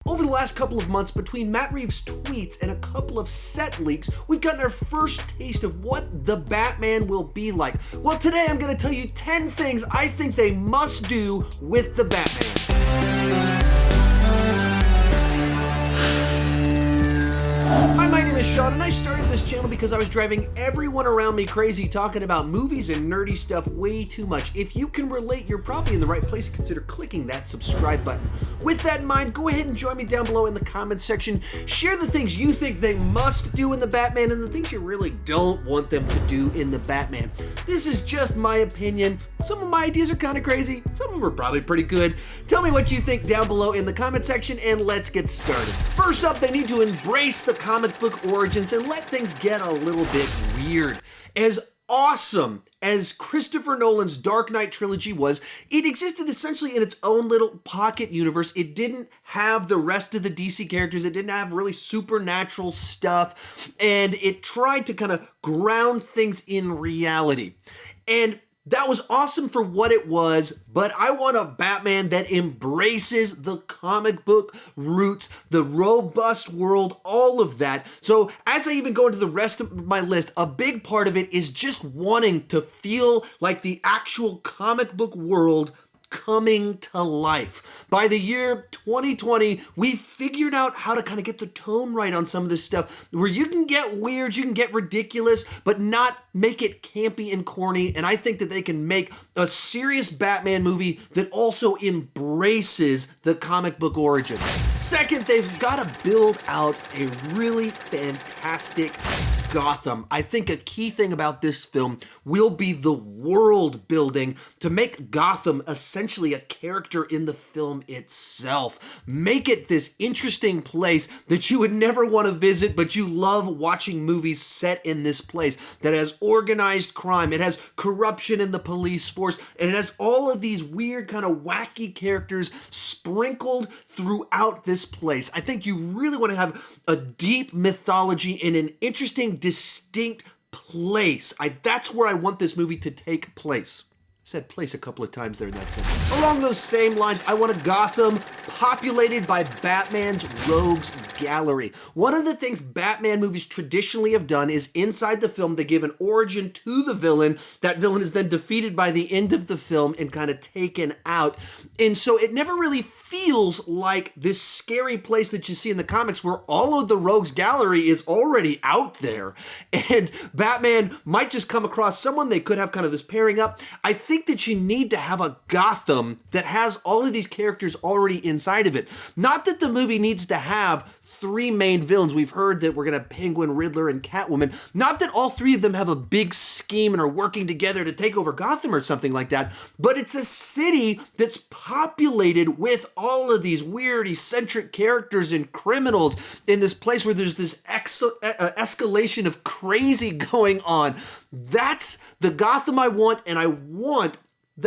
Over the last couple of months, between Matt Reeves' tweets and a couple of set leaks, we've gotten our first taste of what the Batman will be like. Well, today I'm going to tell you 10 things I think they must do with the Batman. Hi, my name is Sean, and I started this channel because I was driving everyone around me crazy talking about movies and nerdy stuff way too much. If you can relate, you're probably in the right place. Consider clicking that subscribe button. With that in mind, go ahead and join me down below in the comments section. Share the things you think they must do in the Batman and the things you really don't want them to do in the Batman. This is just my opinion. Some of my ideas are kind of crazy. Some of them are probably pretty good. Tell me what you think down below in the comment section, and let's get started. First up, they need to embrace the comic book origins and let things get a little bit weird. As awesome as Christopher Nolan's Dark Knight trilogy was, it existed essentially in its own little pocket universe. It didn't have the rest of the DC characters. It didn't have really supernatural stuff, and it tried to kind of ground things in reality. And that was awesome for what it was, but I want a Batman that embraces the comic book roots, the robust world, all of that. So as I even go into the rest of my list, a big part of it is just wanting to feel like the actual comic book world coming to life. By the year 2020, we figured out how to kind of get the tone right on some of this stuff, where you can get weird, you can get ridiculous, but not make it campy and corny. And I think that they can make a serious Batman movie that also embraces the comic book origin. Second, they've got to build out a really fantastic Gotham. I think a key thing about this film will be the world building to make Gotham essentially a character in the film itself. Make it this interesting place that you would never want to visit, but you love watching movies set in this place that has organized crime, it has corruption in the police force, and it has all of these weird kind of wacky characters sprinkled throughout this place. I think you really want to have a deep mythology in an interesting, distinct place. That's where I want this movie to take place. Said place a couple of times there in that sentence. Along those same lines, I want a Gotham populated by Batman's rogues gallery. One of the things Batman movies traditionally have done is inside the film, they give an origin to the villain. That villain is then defeated by the end of the film and kind of taken out. And so it never really feels like this scary place that you see in the comics where all of the rogues gallery is already out there. And Batman might just come across someone, they could have kind of this pairing up. I think that you need to have a Gotham that has all of these characters already inside of it. Not that the movie needs to have three main villains. We've heard that we're going to have Penguin, Riddler, and Catwoman. Not that all three of them have a big scheme and are working together to take over Gotham or something like that, but it's a city that's populated with all of these weird, eccentric characters and criminals in this place where there's this escalation of crazy going on. That's the Gotham I want, and I want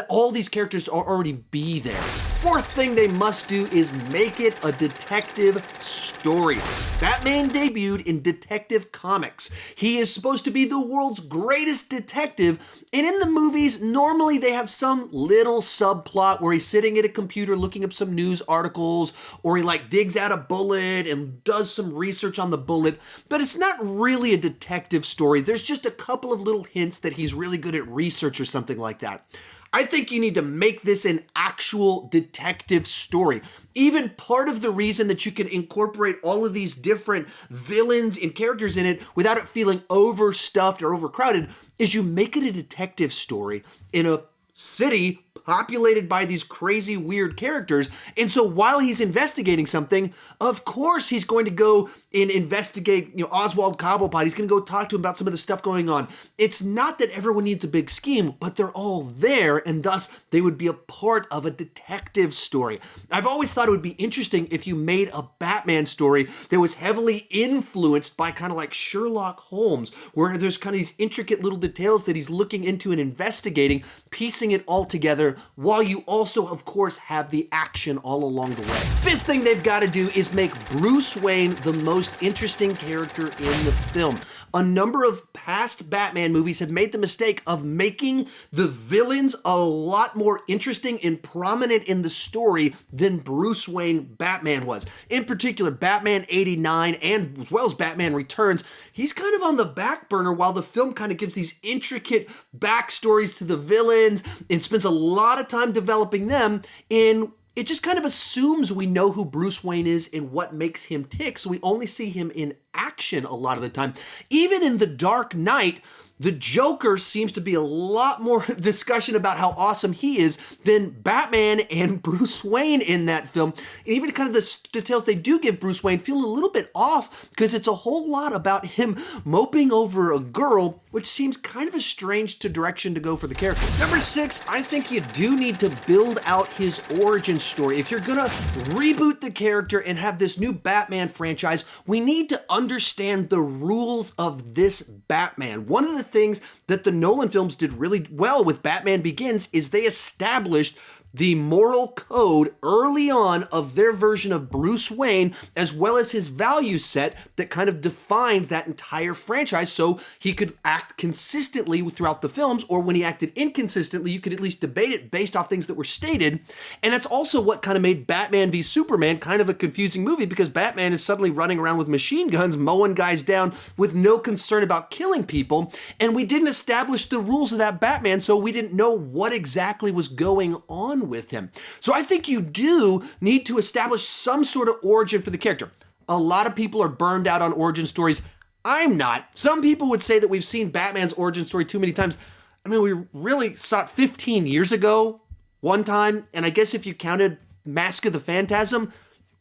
all these characters to already be there. Fourth thing they must do is make it a detective story. Batman debuted in Detective Comics. He is supposed to be the world's greatest detective, and in the movies, normally they have some little subplot where he's sitting at a computer looking up some news articles, or he like digs out a bullet and does some research on the bullet, but it's not really a detective story. There's just a couple of little hints that he's really good at research or something like that. I think you need to make this an actual detective story. Even part of the reason that you can incorporate all of these different villains and characters in it without it feeling overstuffed or overcrowded is you make it a detective story in a city populated by these crazy, weird characters. And so while he's investigating something, of course he's going to go and investigate, Oswald Cobblepot. He's going to go talk to him about some of the stuff going on. It's not that everyone needs a big scheme, but they're all there, and thus they would be a part of a detective story. I've always thought it would be interesting if you made a Batman story that was heavily influenced by kind of like Sherlock Holmes, where there's kind of these intricate little details that he's looking into and investigating, piecing it all together, while you also, of course, have the action all along the way. Fifth thing they've got to do is make Bruce Wayne the most most interesting character in the film. A number of past Batman movies have made the mistake of making the villains a lot more interesting and prominent in the story than Bruce Wayne Batman was. In particular, Batman 89 and as well as Batman Returns, he's kind of on the back burner while the film kind of gives these intricate backstories to the villains and spends a lot of time developing them, and it just kind of assumes we know who Bruce Wayne is and what makes him tick, so we only see him in action a lot of the time. Even in The Dark Knight, the Joker seems to be a lot more discussion about how awesome he is than Batman and Bruce Wayne in that film. And even kind of the details they do give Bruce Wayne feel a little bit off because it's a whole lot about him moping over a girl, which seems kind of a strange direction to go for the character. Number 6, I think you do need to build out his origin story. If you're gonna reboot the character and have this new Batman franchise, we need to understand the rules of this Batman. One of the things that the Nolan films did really well with Batman Begins is they established the moral code early on of their version of Bruce Wayne, as well as his value set that kind of defined that entire franchise so he could act consistently throughout the films, or when he acted inconsistently, you could at least debate it based off things that were stated. And that's also what kind of made Batman v Superman kind of a confusing movie, because Batman is suddenly running around with machine guns, mowing guys down with no concern about killing people, and we didn't establish the rules of that Batman, so we didn't know what exactly was going on with him. So I think you do need to establish some sort of origin for the character. A lot of people are burned out on origin stories. I'm not. Some people would say that we've seen Batman's origin story too many times. I mean, we really saw it 15 years ago, one time, and I guess if you counted Mask of the Phantasm,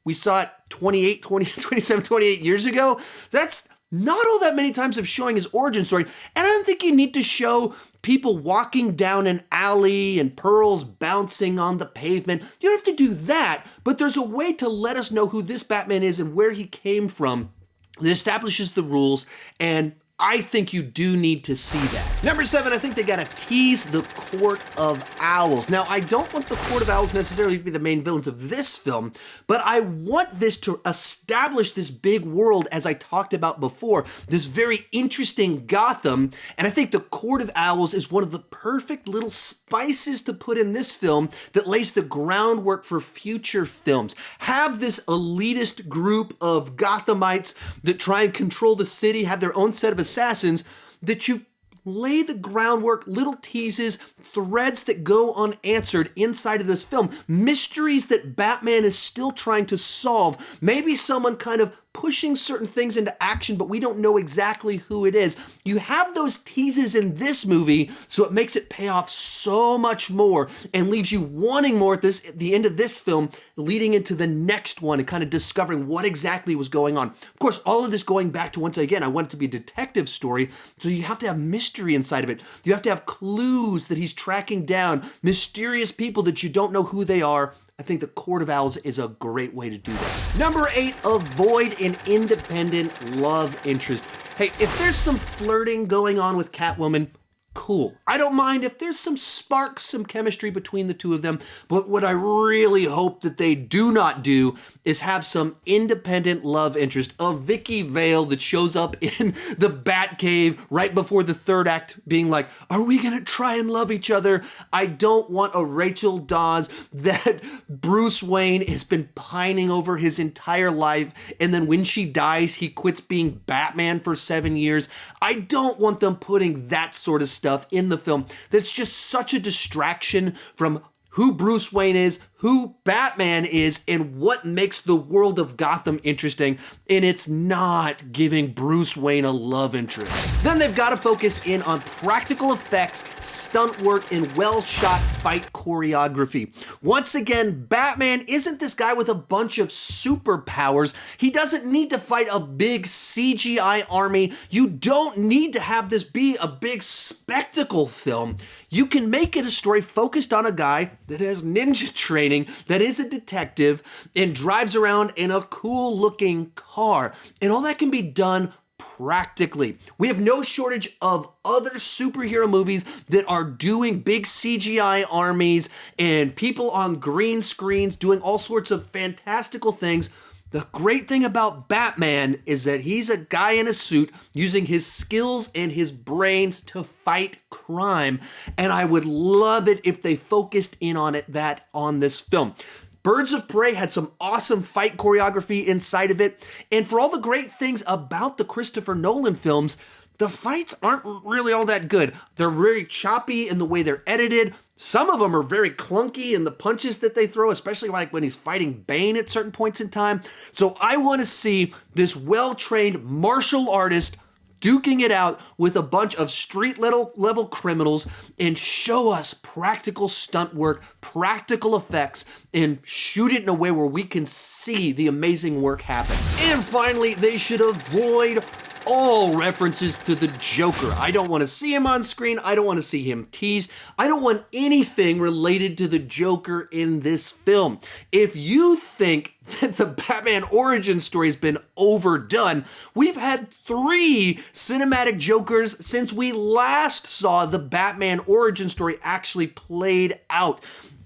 we saw it 27, 28 years ago. That's not all that many times of showing his origin story. And I don't think you need to show people walking down an alley and pearls bouncing on the pavement. You don't have to do that, but there's a way to let us know who this Batman is and where he came from that establishes the rules, and I think you do need to see that. Number 7, I think they gotta tease the Court of Owls. Now, I don't want the Court of Owls necessarily to be the main villains of this film, but I want this to establish this big world, as I talked about before, this very interesting Gotham, and I think the Court of Owls is one of the perfect little spices to put in this film that lays the groundwork for future films. Have this elitist group of Gothamites that try and control the city, have their own set of assassins, that you lay the groundwork, little teases, threads that go unanswered inside of this film, mysteries that Batman is still trying to solve, maybe someone kind of pushing certain things into action, but we don't know exactly who it is. You have those teases in this movie, so it makes it pay off so much more and leaves you wanting more at the end of this film, leading into the next one and kind of discovering what exactly was going on. Of course, all of this going back to, once again, I want it to be a detective story, so you have to have mystery inside of it. You have to have clues that he's tracking down, mysterious people that you don't know who they are. I think the Court of Owls is a great way to do that. Number 8, avoid an independent love interest. Hey, if there's some flirting going on with Catwoman, cool. I don't mind if there's some sparks, some chemistry between the two of them, but what I really hope that they do not do is have some independent love interest of Vicky Vale that shows up in the Batcave right before the third act being like, are we gonna try and love each other? I don't want a Rachel Dawes that Bruce Wayne has been pining over his entire life, and then when she dies, he quits being Batman for 7 years. I don't want them putting that sort of stuff in the film. That's just such a distraction from who Bruce Wayne is, who Batman is, and what makes the world of Gotham interesting, and it's not giving Bruce Wayne a love interest. Then they've got to focus in on practical effects, stunt work, and well-shot fight choreography. Once again, Batman isn't this guy with a bunch of superpowers. He doesn't need to fight a big CGI army. You don't need to have this be a big spectacle film. You can make it a story focused on a guy that has ninja training, that is a detective, and drives around in a cool looking car. And all that can be done practically. We have no shortage of other superhero movies that are doing big CGI armies and people on green screens doing all sorts of fantastical things. The great thing about Batman is that he's a guy in a suit using his skills and his brains to fight crime, and I would love it if they focused in on that on this film. Birds of Prey had some awesome fight choreography inside of it, and for all the great things about the Christopher Nolan films, the fights aren't really all that good. They're very choppy in the way they're edited. Some of them are very clunky in the punches that they throw, especially like when he's fighting Bane at certain points in time. So I want to see this well-trained martial artist duking it out with a bunch of street level criminals and show us practical stunt work, practical effects, and shoot it in a way where we can see the amazing work happen. And finally, they should avoid all references to the Joker. I don't want to see him on screen. I don't want to see him teased. I don't want anything related to the Joker in this film. If you think that the Batman origin story has been overdone, we've had 3 cinematic Jokers since we last saw the Batman origin story actually played out.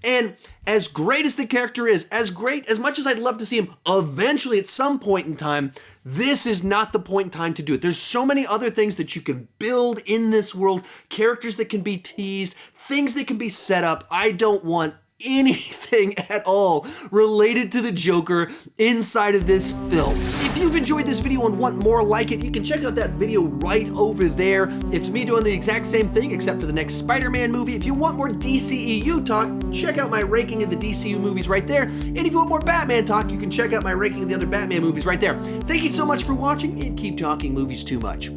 And as great as the character is, as much as I'd love to see him eventually at some point in time, this is not the point in time to do it. There's so many other things that you can build in this world, characters that can be teased, things that can be set up. I don't want anything at all related to the Joker inside of this film. If you've enjoyed this video and want more like it, you can check out that video right over there. It's me doing the exact same thing except for the next Spider-Man movie. If you want more DCEU talk, check out my ranking of the DCU movies right there. And if you want more Batman talk, you can check out my ranking of the other Batman movies right there. Thank you so much for watching, and keep talking movies too much.